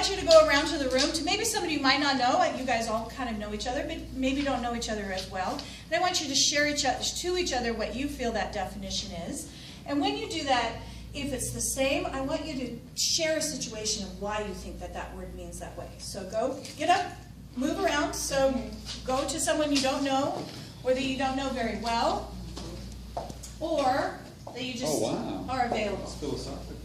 want you to go around to the room to maybe somebody you might not know. You guys all kind of know each other, but maybe don't know each other as well. And I want you to share to each other what you feel that definition is. And when you do that, if it's the same, I want you to share a situation of why you think that that word means that way. So go, get up, move around. So go to someone you don't know or that you don't know very well, or that you just are available. It's philosophical.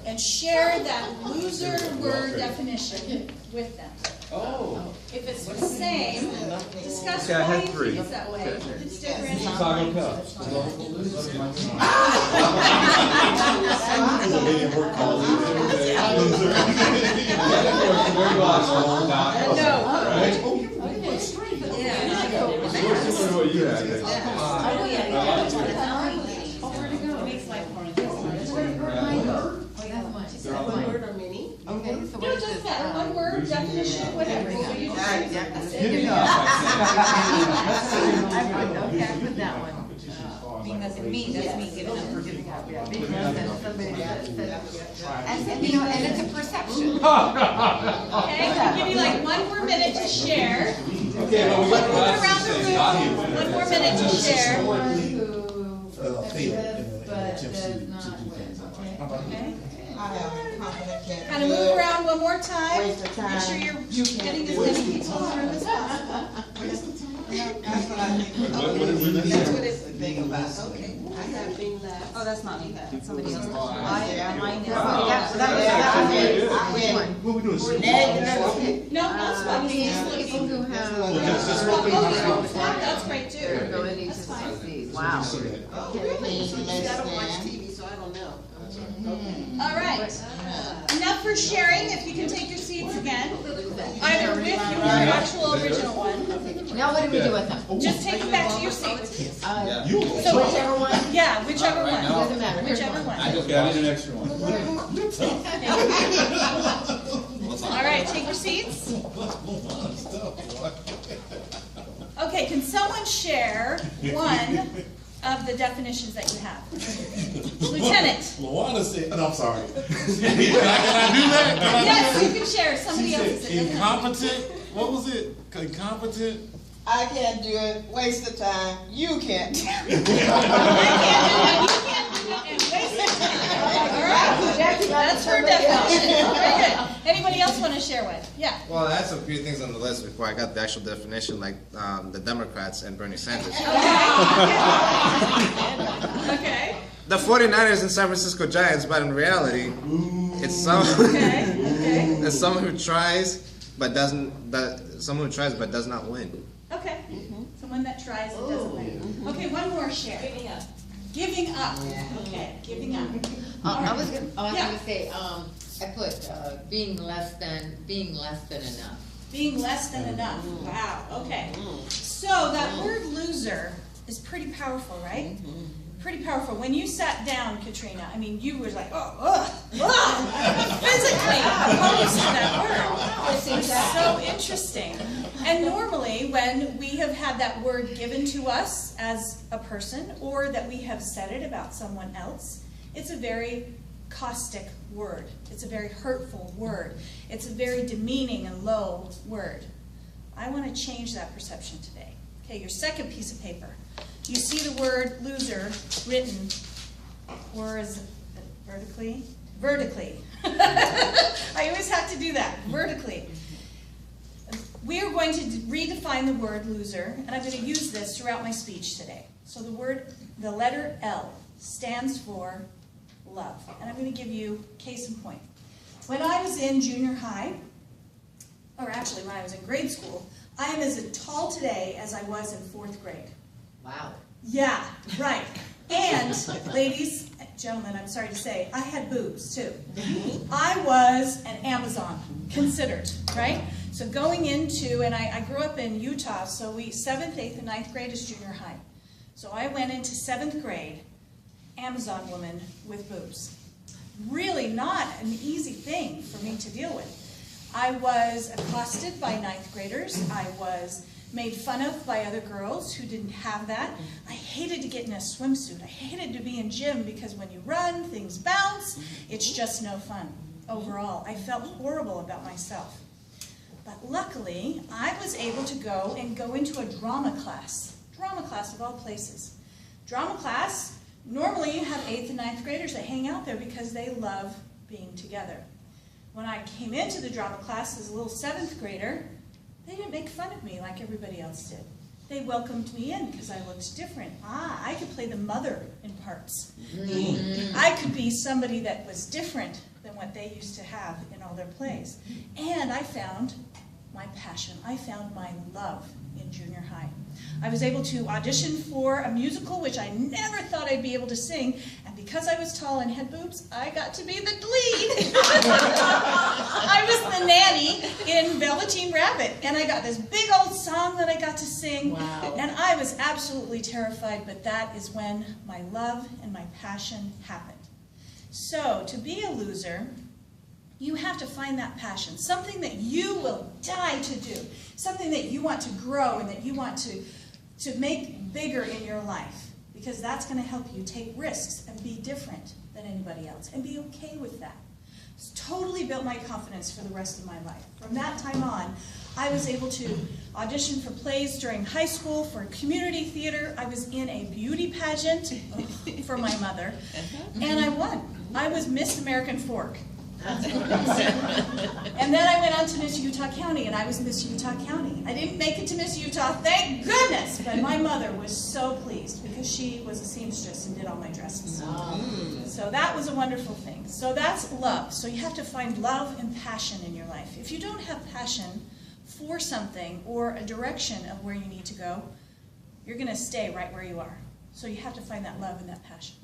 And share that loser word definition with them. Oh. If it's the same, discuss Okay, I why had you three. think it's that way. It's different. Chicago Cubs. One word or many? Okay, so No, what it is doesn't this? matter. One word, definition, whatever. So you just say that's it. Okay, I put that one. Being as in me, that's me giving up or giving up. Yeah, being less than somebody that said, you know, and it's a perception. Okay, I'll give you like one more minute to share. Okay, well, we got Move around the room. One more minute to share. Okay. Kind of move around one more time. Make sure you're getting as many people through as possible. That's what I think. That's what it's big about. Okay. I have been left. Oh, that's not me. That's somebody else. Mine is. What are we doing? No, that's fine. People who have That's great too. ability to succeed. Wow. I don't watch TV, so I don't know. All right. Enough for sharing. If you can take your seats again, either with your actual original one. Now what do we do with them? Just take them back to your seats. So whichever one? Yeah, whichever one. Doesn't matter. Whichever one. Okay, I need an extra one. All right, take your seats. Okay, can someone share one of the definitions that you have? Lieutenant. Luana said, no, I'm sorry. Can I do that? Yes, you can share somebody else's. Incompetent? What was it? Incompetent? I can't do it. Waste of time. You can't. I can't do it, you can't do it, and waste of time. All right, that's her definition. Very good. Anybody else want to share one? Yeah. Well, I had some few things on the list before I got the actual definition, like the Democrats and Bernie Sanders. Okay. The 49ers and San Francisco Giants, but in reality, it's it's someone who tries but does not win. Okay. Someone that tries and doesn't win. Okay, one more share. Giving up. Giving up. Okay, giving up. I was gonna say, I put being less than enough. Being less than enough. Wow. Okay. So that word loser is pretty powerful, right? Pretty powerful. When you sat down, Katrina, I mean, you were like, physically opposed to that word. It's so interesting. And normally, when we have had that word given to us as a person, or that we have said it about someone else, it's a very caustic word. It's a very hurtful word. It's a very demeaning and low word. I want to change that perception today. Okay, your second piece of paper. You see the word loser written, or is it vertically? Vertically. I always have to do that, vertically. We are going to redefine the word loser, and I'm going to use this throughout my speech today. So the letter L stands for love. And I'm going to give you case in point. When I was in junior high, or actually when I was in grade school, I am as tall today as I was in 4th grade. Wow. Yeah, right. And ladies, gentlemen, I'm sorry to say, I had boobs too. I was an Amazon, considered, right? So going into, and I grew up in Utah, so 7th, 8th, and 9th grade is junior high. So I went into 7th grade, Amazon woman with boobs. Really not an easy thing for me to deal with. I was accosted by 9th graders. I was made fun of by other girls who didn't have that. I hated to get in a swimsuit. I hated to be in gym because when you run, things bounce. It's just no fun. overall. I felt horrible about myself. But luckily, I was able to go into a drama class of all places. Drama class, normally you have 8th and 9th graders that hang out there because they love being together. When I came into the drama class as a little 7th grader, they didn't make fun of me like everybody else did. They welcomed me in because I looked different. I could play the mother in parts. I could be somebody that was different than what they used to have in all their plays. And I found my passion. I found my love in junior high. I was able to audition for a musical, which I never thought I'd be able to sing, and because I was tall and had boobs, I got to be the lead. I was the nanny in Velveteen Rabbit, and I got this big old song that I got to sing, Wow. and I was absolutely terrified, but that is when my love and my passion happened. So, to be a loser, you have to find that passion, something that you will die to do, something that you want to grow and that you want to make bigger in your life, because that's going to help you take risks and be different than anybody else and be okay with that. It's totally built my confidence for the rest of my life. From that time on, I was able to audition for plays during high school, for community theater. I was in a beauty pageant for my mother, and I won. I was Miss American Fork. And then I went on to Miss Utah County, and I was Miss Utah County. I didn't make it to Miss Utah, thank goodness, but my mother was so pleased because she was a seamstress and did all my dresses. So that was a wonderful thing. So that's love. So you have to find love and passion in your life. If you don't have passion for something or a direction of where you need to go, you're going to stay right where you are. So you have to find that love and that passion.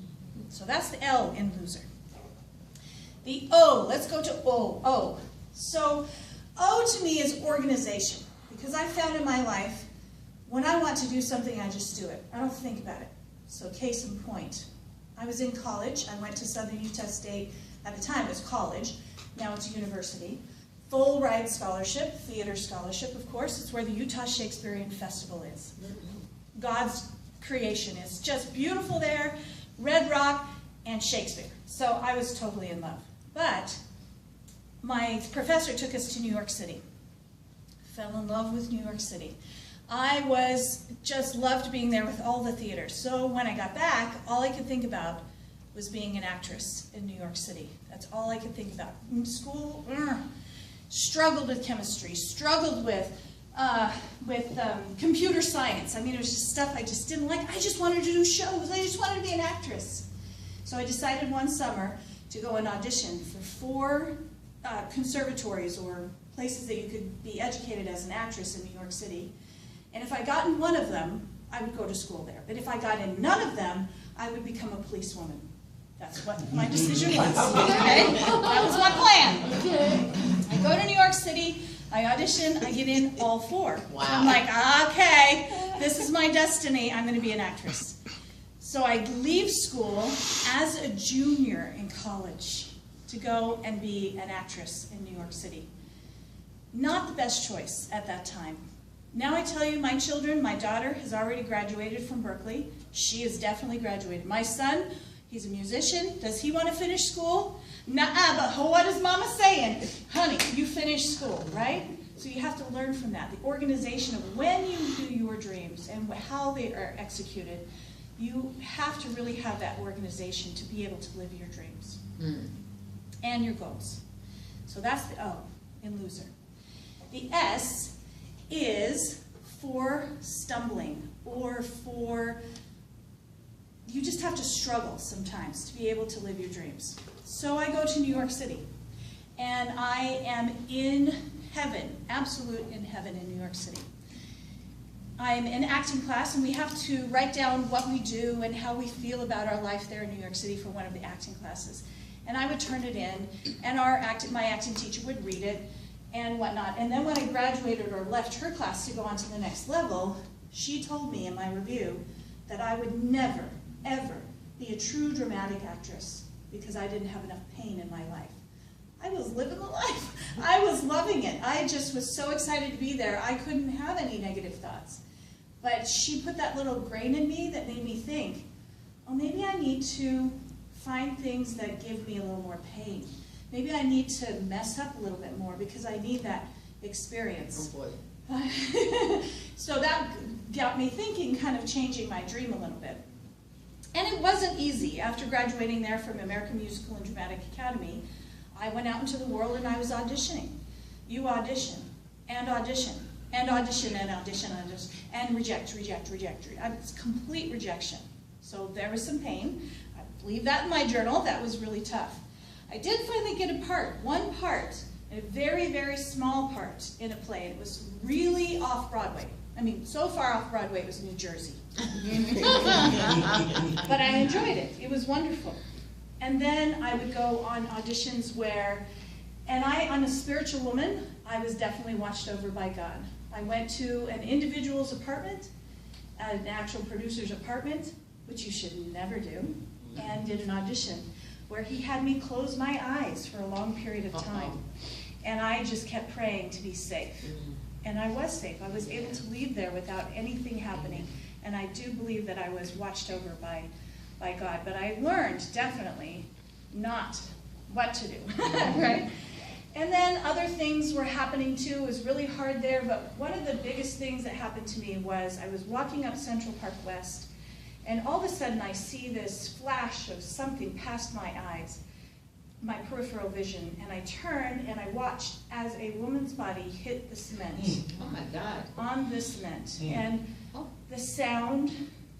So that's the L in loser. The O, let's go to O. O. So O to me is organization, because I found in my life, when I want to do something, I just do it. I don't think about it. So case in point, I was in college. I went to Southern Utah State. At the time, it was college. Now it's university. Full ride scholarship, theater scholarship, of course. It's where the Utah Shakespearean Festival is. God's creation is just beautiful there. Red Rock and Shakespeare. So I was totally in love. But my professor took us to New York City. Fell in love with New York City. I just loved being there with all the theaters. So when I got back, all I could think about was being an actress in New York City. That's all I could think about. In school, struggled with chemistry, struggled with computer science. I mean, it was just stuff I just didn't like. I just wanted to do shows. I just wanted to be an actress. So I decided one summer to go and audition for 4 conservatories or places that you could be educated as an actress in New York City. And if I got in one of them, I would go to school there. But if I got in none of them, I would become a policewoman. That's what my decision was. Okay? That was my plan. I go to New York City, I audition, I get in all 4. Wow. I'm like, okay, this is my destiny, I'm going to be an actress. So I leave school as a junior in college to go and be an actress in New York City. Not the best choice at that time. Now I tell you, my children, my daughter has already graduated from Berkeley. She has definitely graduated. My son, he's a musician. Does he want to finish school? Nuh-uh, but what is Mama saying? Honey, you finish school, right? So you have to learn from that. The organization of when you do your dreams and how they are executed. You have to really have that organization to be able to live your dreams and your goals. So that's the O in loser. The S is for stumbling, or for, you just have to struggle sometimes to be able to live your dreams. So I go to New York City, and I am in heaven, absolute in heaven in New York City. I'm in acting class, and we have to write down what we do and how we feel about our life there in New York City for one of the acting classes. And I would turn it in, and my acting teacher would read it and whatnot. And then when I graduated or left her class to go on to the next level, she told me in my review that I would never, ever be a true dramatic actress because I didn't have enough pain in my life. I was living the life. I was loving it. I just was so excited to be there. I couldn't have any negative thoughts. But she put that little grain in me that made me think, oh, maybe I need to find things that give me a little more pain. maybe I need to mess up a little bit more because I need that experience. Oh, boy. So that got me thinking, kind of changing my dream a little bit. And it wasn't easy. After graduating there from American Musical and Dramatic Academy, I went out into the world and I was auditioning. You audition, and audition, and audition, and audition, and reject. It's complete rejection. So there was some pain. I leave that in my journal. That was really tough. I did finally get a part, one part, a very, very small part in a play. It was really off-Broadway. I mean, so far off-Broadway it was New Jersey. But I enjoyed it. It was wonderful. And then I would go on auditions where, and I'm a spiritual woman, I was definitely watched over by God. I went to an individual's apartment, an actual producer's apartment, which you should never do, and did an audition where he had me close my eyes for a long period of time. And I just kept praying to be safe. And I was safe. I was able to leave there without anything happening. And I do believe that I was watched over by God. But I learned definitely not what to do, right? And then other things were happening too. It was really hard there. But one of the biggest things that happened to me was I was walking up Central Park West, and all of a sudden I see this flash of something past my eyes, my peripheral vision, and I turned and I watched as a woman's body hit the cement. Oh my God. On the cement. And the sound,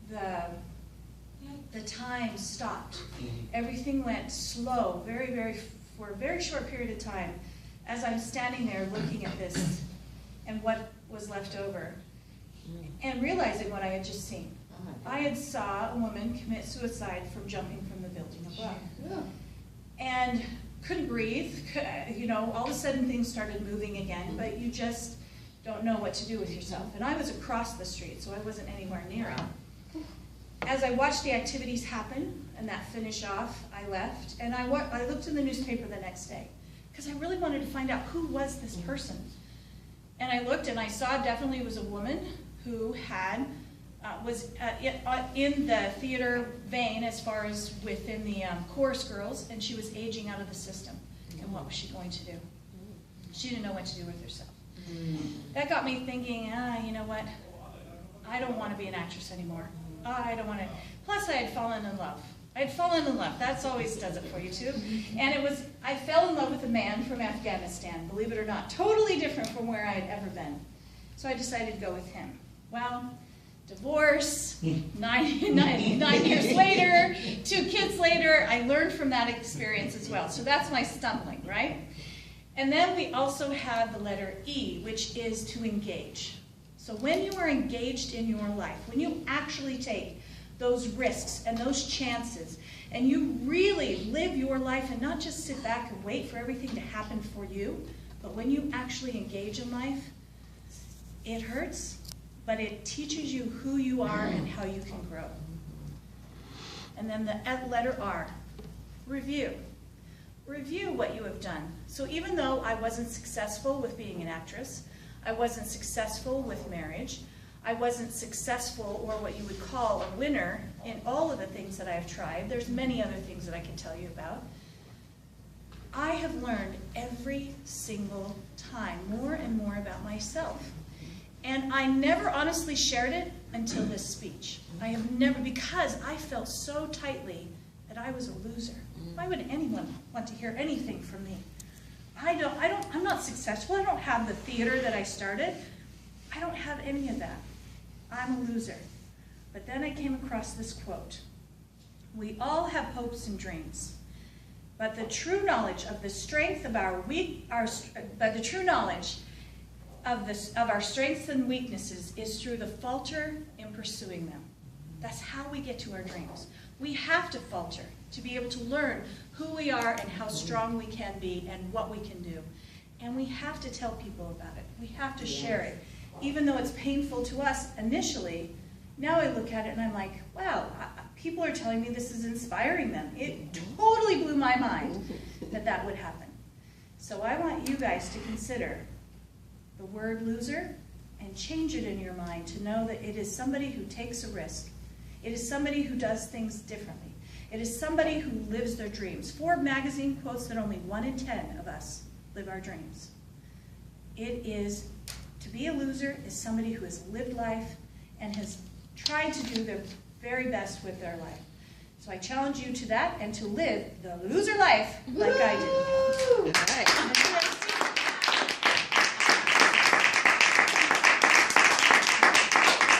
the time stopped. Everything went slow, for a very short period of time, as I'm standing there looking at this and what was left over, and realizing what I had just seen. I had saw a woman commit suicide from jumping from the building above. And couldn't breathe, you know, all of a sudden things started moving again, but you just don't know what to do with yourself. And I was across the street, so I wasn't anywhere near it. As I watched the activities happen and that finish off, I left, and I looked in the newspaper the next day, because I really wanted to find out who was this person. And I looked and I saw definitely it was a woman who had was in the theater vein as far as within the chorus girls, and she was aging out of the system. And what was she going to do? She didn't know what to do with herself. That got me thinking, you know what? I don't want to be an actress anymore. I don't want to. Plus, I had fallen in love. That's always does it for you too. And I fell in love with a man from Afghanistan, believe it or not. Totally different from where I had ever been. So I decided to go with him. Well, divorce, 9 years later, 2 kids later, I learned from that experience as well. So that's my stumbling, right? And then we also have the letter E, which is to engage. So when you are engaged in your life, when you actually take those risks and those chances, and you really live your life and not just sit back and wait for everything to happen for you, but when you actually engage in life, it hurts, but it teaches you who you are and how you can grow. And then the letter R, review. Review what you have done. So even though I wasn't successful with being an actress, I wasn't successful with marriage, I wasn't successful, or what you would call a winner, in all of the things that I have tried. There's many other things that I can tell you about. I have learned every single time more and more about myself. And I never honestly shared it until this speech. I have never, because I felt so tightly that I was a loser. Why would anyone want to hear anything from me? I'm not successful. I don't have the theater that I started. I don't have any of that. I'm a loser. But then I came across this quote. We all have hopes and dreams, but the true knowledge of the strength of our strengths and weaknesses is through the falter in pursuing them. That's how we get to our dreams. We have to falter to be able to learn who we are and how strong we can be and what we can do. And we have to tell people about it. We have to share it. Even though it's painful to us initially, now I look at it and I'm like, wow, people are telling me this is inspiring them. It totally blew my mind that that would happen. So I want you guys to consider the word loser and change it in your mind to know that it is somebody who takes a risk. It is somebody who does things differently. It is somebody who lives their dreams. Forbes magazine quotes that only 1 in 10 of us live our dreams. It is, to be a loser is somebody who has lived life and has tried to do their very best with their life. So I challenge you to that and to live the loser life like I did. All right.